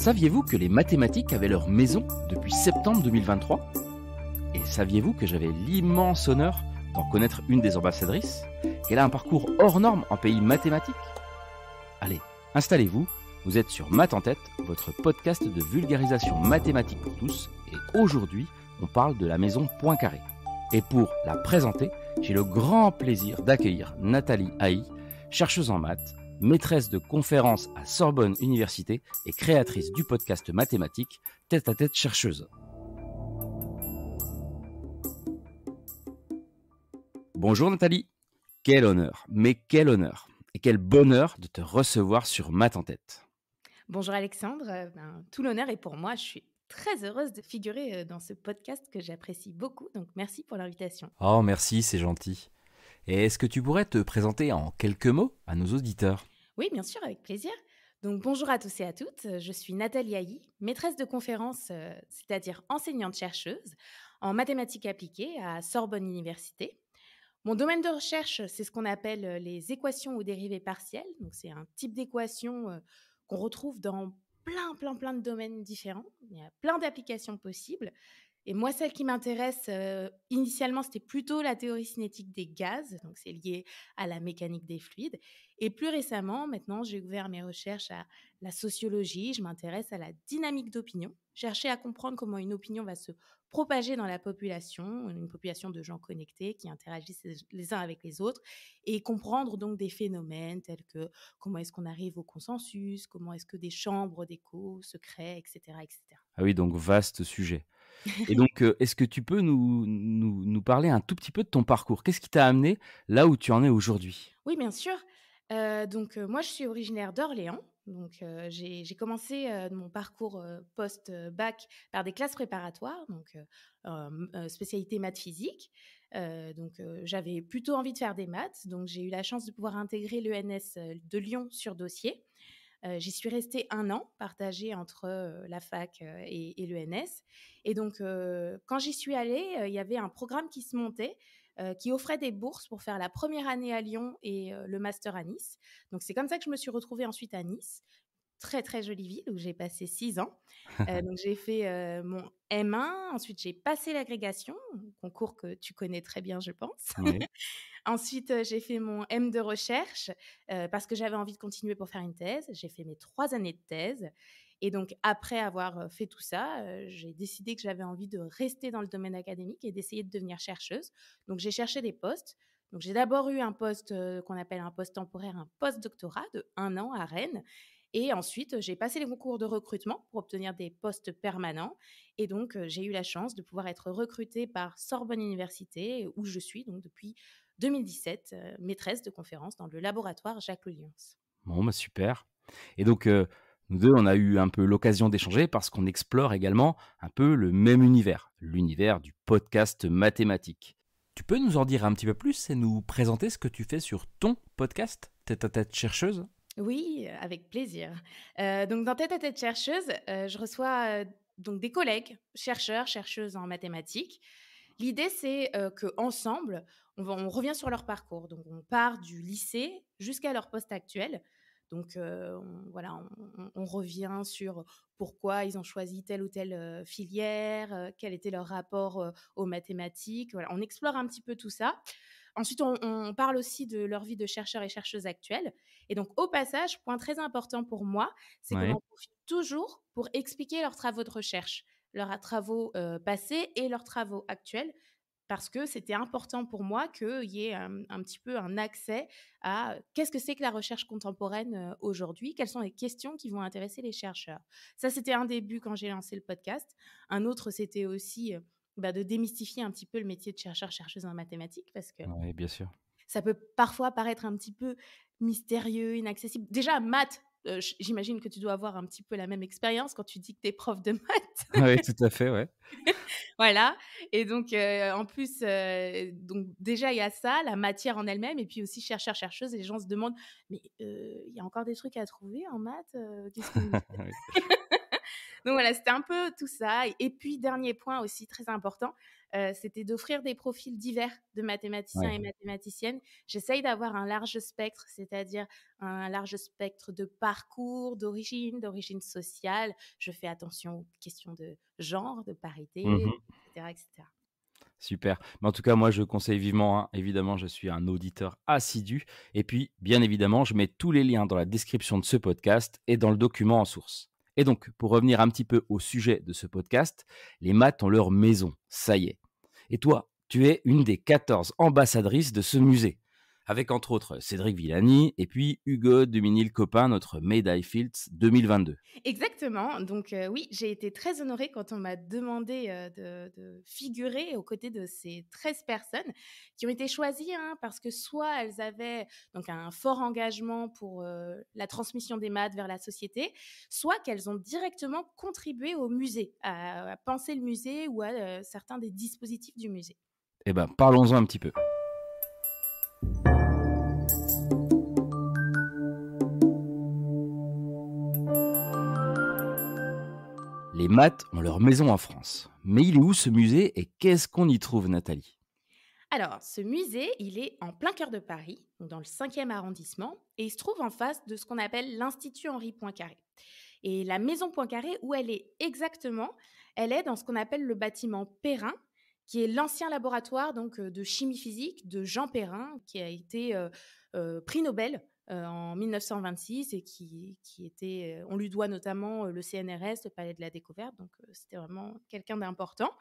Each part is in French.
Saviez-vous que les mathématiques avaient leur maison depuis septembre 2023 ? Et saviez-vous que j'avais l'immense honneur d'en connaître une des ambassadrices ? Qu'elle a un parcours hors norme en pays mathématique ? Allez, installez-vous, vous êtes sur Math en tête, votre podcast de vulgarisation mathématique pour tous, et aujourd'hui, on parle de la maison Poincaré. Et pour la présenter, j'ai le grand plaisir d'accueillir Nathalie Haï, chercheuse en maths, maîtresse de conférences à Sorbonne Université et créatrice du podcast mathématique Tête à tête chercheuse. Bonjour Nathalie, quel honneur, mais quel honneur et quel bonheur de te recevoir sur Math en tête. Bonjour Alexandre, tout l'honneur est pour moi, je suis très heureuse de figurer dans ce podcast que j'apprécie beaucoup, donc merci pour l'invitation. Oh merci, c'est gentil. Et est-ce que tu pourrais te présenter en quelques mots à nos auditeurs ? Oui, bien sûr, avec plaisir. Donc bonjour à tous et à toutes, je suis Nathalie Haï, maîtresse de conférences, c'est-à-dire enseignante-chercheuse en mathématiques appliquées à Sorbonne Université. Mon domaine de recherche, c'est ce qu'on appelle les équations ou dérivées partielles. Donc, c'est un type d'équation qu'on retrouve dans plein de domaines différents. Il y a plein d'applications possibles. Et moi, celle qui m'intéresse, initialement, c'était plutôt la théorie cinétique des gaz. Donc, c'est lié à la mécanique des fluides. Et plus récemment, maintenant, j'ai ouvert mes recherches à la sociologie. Je m'intéresse à la dynamique d'opinion. Chercher à comprendre comment une opinion va se propager dans la population, une population de gens connectés qui interagissent les uns avec les autres, et comprendre donc des phénomènes tels que comment est-ce qu'on arrive au consensus, comment est-ce que des chambres d'écho se créent, etc., etc. Ah oui, donc vaste sujet. Et donc, est-ce que tu peux nous parler un tout petit peu de ton parcours ? Qu'est-ce qui t'a amené là où tu en es aujourd'hui ? Oui, bien sûr. Moi, je suis originaire d'Orléans. Donc, j'ai commencé mon parcours post-bac par des classes préparatoires, donc spécialité maths physique. J'avais plutôt envie de faire des maths. Donc, j'ai eu la chance de pouvoir intégrer l'ENS de Lyon sur dossier. J'y suis restée 1 an, partagée entre la fac et l'ENS. Et donc, quand j'y suis allée, il y avait un programme qui se montait qui offrait des bourses pour faire la première année à Lyon et le master à Nice. Donc, c'est comme ça que je me suis retrouvée ensuite à Nice. Très, très jolie ville où j'ai passé 6 ans. Donc, j'ai fait mon M1. Ensuite, j'ai passé l'agrégation, concours que tu connais très bien, je pense. Oui. Ensuite, j'ai fait mon M de recherche parce que j'avais envie de continuer pour faire une thèse. J'ai fait mes 3 années de thèse. Et donc, après avoir fait tout ça, j'ai décidé que j'avais envie de rester dans le domaine académique et d'essayer de devenir chercheuse. Donc, j'ai cherché des postes. Donc, j'ai d'abord eu un poste qu'on appelle un poste temporaire, un post-doctorat de 1 an à Rennes. Et ensuite, j'ai passé les concours de recrutement pour obtenir des postes permanents. Et donc, j'ai eu la chance de pouvoir être recrutée par Sorbonne Université, où je suis donc depuis 2017, maîtresse de conférence dans le laboratoire Jacques Lelions. Bon, bah super. Et donc, nous deux, on a eu un peu l'occasion d'échanger parce qu'on explore également un peu le même univers, l'univers du podcast mathématique. Tu peux nous en dire un petit peu plus et nous présenter ce que tu fais sur ton podcast, Tête à tête chercheuse ? Oui, avec plaisir. Donc dans Tête à tête chercheuse, je reçois donc des collègues, chercheurs, chercheuses en mathématiques. L'idée, c'est qu'ensemble, on revient sur leur parcours. Donc on part du lycée jusqu'à leur poste actuel. Donc on revient sur pourquoi ils ont choisi telle ou telle filière, quel était leur rapport aux mathématiques. Voilà, on explore un petit peu tout ça. Ensuite, on parle aussi de leur vie de chercheurs et chercheuses actuelles. Et donc, au passage, point très important pour moi, c'est qu'on Ouais. en profite toujours pour expliquer leurs travaux de recherche, leurs travaux passés et leurs travaux actuels, parce que c'était important pour moi qu'il y ait un petit peu un accès à qu'est-ce que c'est que la recherche contemporaine aujourd'hui, quelles sont les questions qui vont intéresser les chercheurs. Ça, c'était un début quand j'ai lancé le podcast. Un autre, c'était aussi de démystifier un petit peu le métier de chercheur-chercheuse en mathématiques, parce que Oui, bien sûr. ça peut parfois paraître un petit peu mystérieux, inaccessible. Déjà, maths, j'imagine que tu dois avoir un petit peu la même expérience quand tu dis que tu es prof de maths. Oui, tout à fait, ouais. Voilà. Et donc, en plus, donc déjà, il y a ça, la matière en elle-même, et puis aussi chercheur, chercheuse, et les gens se demandent: «Mais il y a encore des trucs à trouver en maths, qu'est-ce que vous faites?» Oui. Donc voilà, c'était un peu tout ça. Et puis, dernier point aussi très important, c'était d'offrir des profils divers de mathématiciens Ouais. et mathématiciennes. J'essaye d'avoir un large spectre, c'est-à-dire un large spectre de parcours, d'origine sociale. Je fais attention aux questions de genre, de parité, Mmh. et cetera, et cetera. Super. Mais en tout cas, moi, je conseille vivement, hein. Évidemment, je suis un auditeur assidu et puis, bien évidemment, je mets tous les liens dans la description de ce podcast et dans le document en source. Et donc, pour revenir un petit peu au sujet de ce podcast, les maths ont leur maison, ça y est. Et toi, tu es une des 14 ambassadrices de ce musée, avec entre autres Cédric Villani et puis Hugo Duminil-Copin, notre médaille Fields 2022. Exactement, donc oui, j'ai été très honorée quand on m'a demandé, de figurer aux côtés de ces 13 personnes qui ont été choisies, hein, parce que soit elles avaient donc un fort engagement pour, la transmission des maths vers la société, soit qu'elles ont directement contribué au musée, à penser le musée ou à, certains des dispositifs du musée. Eh ben, parlons-en un petit peu. Les maths ont leur maison en France. Mais il est où ce musée et qu'est-ce qu'on y trouve, Nathalie? Alors, ce musée, il est en plein cœur de Paris, donc dans le 5e arrondissement, et il se trouve en face de ce qu'on appelle l'Institut Henri Poincaré. Et la maison Poincaré, où elle est exactement, elle est dans ce qu'on appelle le bâtiment Perrin, qui est l'ancien laboratoire donc de chimie physique de Jean Perrin, qui a été prix Nobel en 1926 et qui était, on lui doit notamment le CNRS, le Palais de la Découverte, donc c'était vraiment quelqu'un d'important.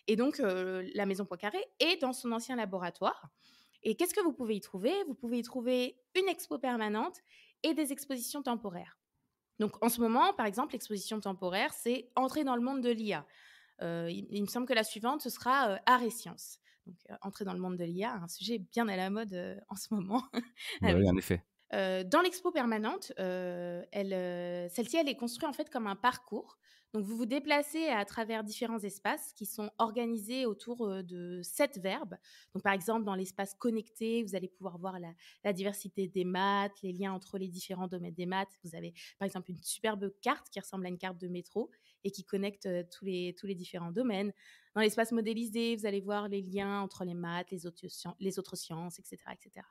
Et donc, la maison Poincaré est dans son ancien laboratoire. Et qu'est-ce que vous pouvez y trouver? Vous pouvez y trouver une expo permanente et des expositions temporaires. Donc, en ce moment, par exemple, l'exposition temporaire, c'est Entrer dans le monde de l'IA. Il me semble que la suivante, ce sera Art et sciences. Donc, entrer dans le monde de l'IA, un sujet bien à la mode en ce moment. Bah oui, avec en effet. Dans l'expo permanente, celle-ci, elle est construite en fait comme un parcours. Donc vous vous déplacez à travers différents espaces qui sont organisés autour, de 7 verbes. Donc par exemple, dans l'espace connecté, vous allez pouvoir voir la diversité des maths, les liens entre les différents domaines des maths. Vous avez par exemple une superbe carte qui ressemble à une carte de métro et qui connecte, tous les différents domaines. Dans l'espace modélisé, vous allez voir les liens entre les maths, les autres sciences, et cetera, et cetera.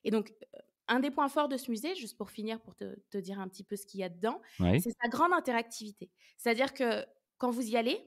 Et donc un des points forts de ce musée, juste pour finir, pour te dire un petit peu ce qu'il y a dedans, Oui. c'est sa grande interactivité. C'est-à-dire que quand vous y allez,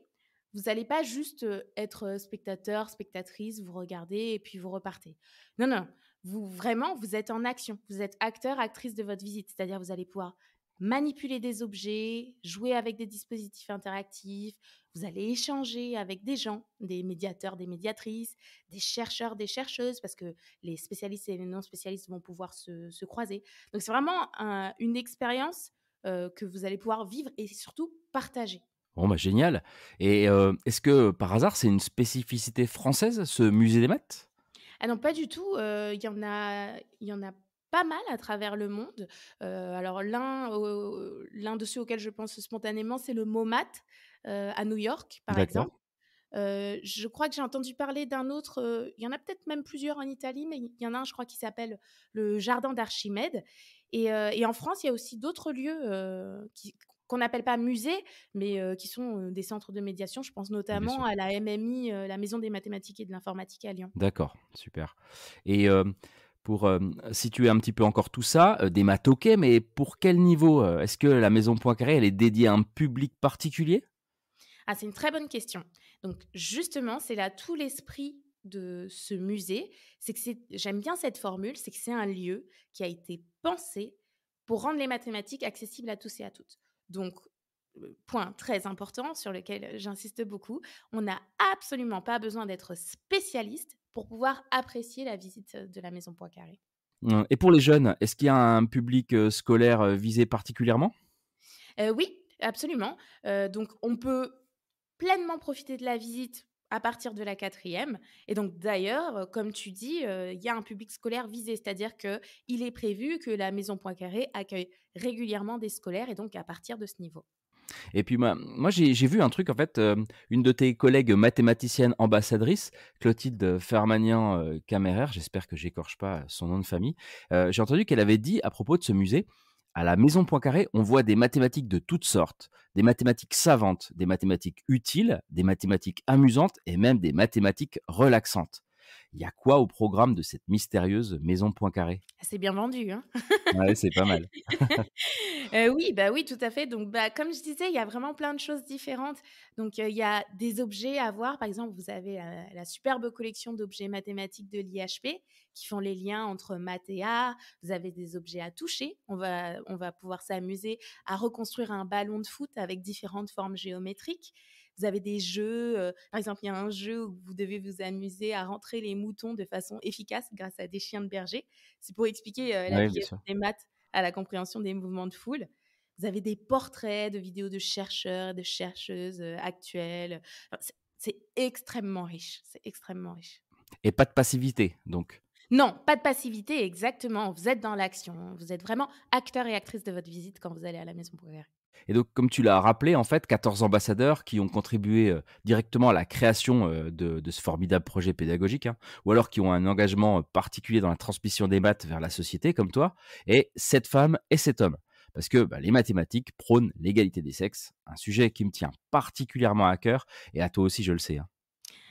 vous n'allez pas juste, être, spectateur, spectatrice, vous regardez et puis vous repartez. Non, non, vous vraiment, vous êtes en action. Vous êtes acteur, actrice de votre visite. C'est-à-dire vous allez pouvoir manipuler des objets, jouer avec des dispositifs interactifs, vous allez échanger avec des gens, des médiateurs, des médiatrices, des chercheurs, des chercheuses, parce que les spécialistes et les non spécialistes vont pouvoir se croiser. Donc c'est vraiment une expérience que vous allez pouvoir vivre et surtout partager. Bon, bah génial. Et est-ce que par hasard, c'est une spécificité française, ce musée des maths? Ah non, pas du tout, il y en a pas mal à travers le monde. Alors l'un de ceux auxquels je pense spontanément, c'est le MoMAT, à New York, par D'accord. exemple. Je crois que j'ai entendu parler d'un autre, il y en a peut-être même plusieurs en Italie, mais il y en a un, je crois, qui s'appelle le jardin d'Archimède. Et en France, il y a aussi d'autres lieux, qu'on n'appelle pas musées, mais qui sont, des centres de médiation. Je pense Bien notamment sûr. à la MMI, la Maison des mathématiques et de l'informatique à Lyon. D'accord, super. Et pour, situer un petit peu encore tout ça, des maths OK, mais pour quel niveau? Est-ce que la maison Poincaré, elle est dédiée à un public particulier? Ah, c'est une très bonne question. Donc justement, c'est là tout l'esprit de ce musée, c'est que j'aime bien cette formule, c'est que c'est un lieu qui a été pensé pour rendre les mathématiques accessibles à tous et à toutes. Donc, point très important sur lequel j'insiste beaucoup, on n'a absolument pas besoin d'être spécialiste pour pouvoir apprécier la visite de la Maison Poincaré. Et pour les jeunes, est-ce qu'il y a un public, scolaire, visé particulièrement? Oui, absolument. Donc on peut pleinement profiter de la visite à partir de la quatrième. Et donc d'ailleurs, comme tu dis, il y a un public scolaire visé. C'est-à-dire qu'il est prévu que la Maison Poincaré accueille régulièrement des scolaires et donc à partir de ce niveau. Et puis moi j'ai vu un truc en fait, une de tes collègues mathématiciennes ambassadrices, Clotilde Farmanian, Camerer, j'espère que j'écorche pas son nom de famille, j'ai entendu qu'elle avait dit à propos de ce musée: À la Maison Poincaré, on voit des mathématiques de toutes sortes, des mathématiques savantes, des mathématiques utiles, des mathématiques amusantes et même des mathématiques relaxantes. Il y a quoi au programme de cette mystérieuse Maison Poincaré? C'est bien vendu, hein? Ouais, c'est pas mal. Oui, bah, oui, tout à fait. Donc, bah, comme je disais, il y a vraiment plein de choses différentes. Donc, il y a des objets à voir. Par exemple, vous avez, la superbe collection d'objets mathématiques de l'IHP qui font les liens entre maths et art. Vous avez des objets à toucher. On va pouvoir s'amuser à reconstruire un ballon de foot avec différentes formes géométriques. Vous avez des jeux, par exemple, il y a un jeu où vous devez vous amuser à rentrer les moutons de façon efficace grâce à des chiens de berger. C'est pour expliquer, Oui, bien l'application sûr. des maths à la compréhension des mouvements de foule. Vous avez des portraits de vidéos de chercheurs et de chercheuses, actuelles. Enfin, c'est extrêmement riche, c'est extrêmement riche. Et pas de passivité, donc. Non, pas de passivité, exactement. Vous êtes dans l'action. Vous êtes vraiment acteur et actrice de votre visite quand vous allez à la Maison Poirée. Et donc, comme tu l'as rappelé, en fait, 14 ambassadeurs qui ont contribué directement à la création de ce formidable projet pédagogique, hein, ou alors qui ont un engagement particulier dans la transmission des maths vers la société, comme toi, et 7 femmes et 7 hommes. Parce que les mathématiques prônent l'égalité des sexes, un sujet qui me tient particulièrement à cœur, et à toi aussi, je le sais, hein.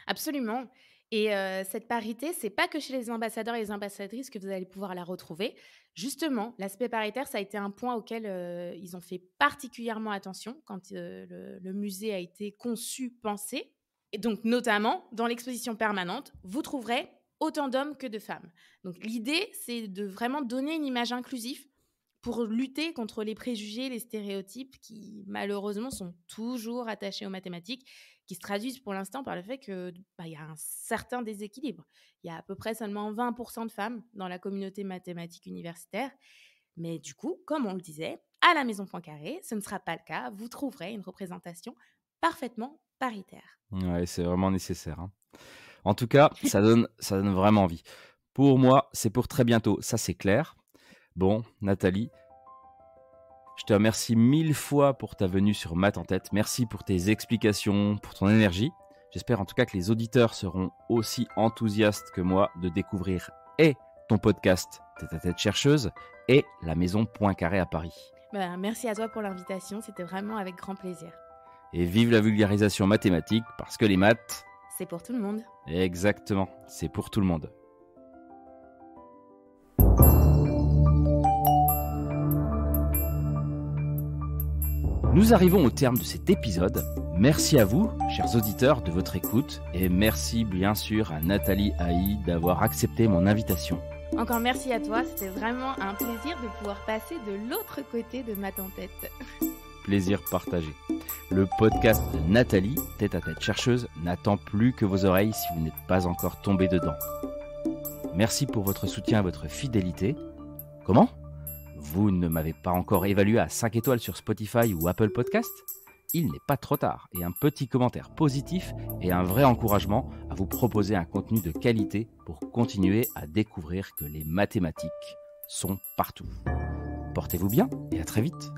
Absolument. Et cette parité, c'est pas que chez les ambassadeurs et les ambassadrices que vous allez pouvoir la retrouver. Justement, l'aspect paritaire, ça a été un point auquel, ils ont fait particulièrement attention quand, le musée a été conçu, pensé. Et donc notamment, dans l'exposition permanente, vous trouverez autant d'hommes que de femmes. Donc l'idée, c'est de vraiment donner une image inclusive pour lutter contre les préjugés, les stéréotypes qui, malheureusement, sont toujours attachés aux mathématiques, qui se traduisent pour l'instant par le fait que, bah, il y a un certain déséquilibre. Il y a à peu près seulement 20 de femmes dans la communauté mathématique universitaire. Mais du coup, comme on le disait, à la Maison Poincaré, ce ne sera pas le cas. Vous trouverez une représentation parfaitement paritaire. Ouais, c'est vraiment nécessaire, hein. En tout cas, ça donne vraiment envie. Pour moi, c'est pour très bientôt, ça c'est clair. Bon, Nathalie, je te remercie 1000 fois pour ta venue sur Maths en tête. Merci pour tes explications, pour ton énergie. J'espère en tout cas que les auditeurs seront aussi enthousiastes que moi de découvrir et ton podcast Tête à tête chercheuse et la Maison Poincaré à Paris. Bah, merci à toi pour l'invitation. C'était vraiment avec grand plaisir. Et vive la vulgarisation mathématique parce que les maths, C'est pour tout le monde. exactement, c'est pour tout le monde. Nous arrivons au terme de cet épisode. Merci à vous, chers auditeurs, de votre écoute et merci bien sûr à Nathalie Haï d'avoir accepté mon invitation. Encore merci à toi. C'était vraiment un plaisir de pouvoir passer de l'autre côté de Maths en tête. Plaisir partagé. Le podcast de Nathalie, Tête à tête chercheuse, n'attend plus que vos oreilles si vous n'êtes pas encore tombé dedans. Merci pour votre soutien et votre fidélité. Comment ? Vous ne m'avez pas encore évalué à 5 étoiles sur Spotify ou Apple Podcast ? Il n'est pas trop tard et un petit commentaire positif est un vrai encouragement à vous proposer un contenu de qualité pour continuer à découvrir que les mathématiques sont partout. Portez-vous bien et à très vite.